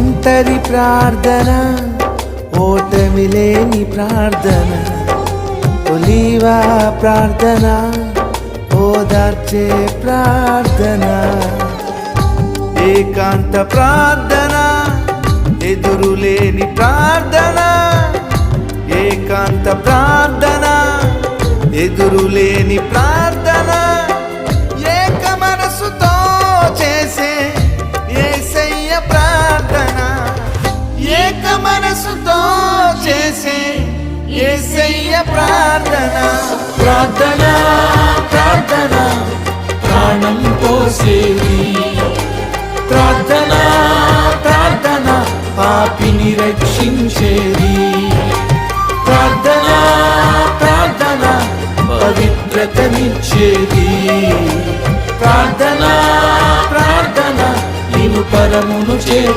ఒంటరి ప్రార్థన, ఓటమి లేని ప్రార్థన, ఒలీవా ప్రార్థన, ఓదార్చే ప్రార్థన, ఏకాంత ప్రార్థన, ఎదురులేని ప్రార్థన, ఏకాంత ప్రార్థన, ఎదురులేని ప్రార్థన, ఏక మనసుతో చేసే యేసయ్య ప్రార్థన, ఏక మనసుతో చేసే యేసయ్య ప్రార్థన. ప్రార్థన ప్రార్థన ప్రాణం పోసేది, ప్రార్థన ప్రార్థన పాపిని రక్షించేది, ప్రార్థన ప్రార్థన పవిత్రతనిచ్చేది, ప్రార్థన ప్రార్థన నిన్ను పరమును చేర్చేది.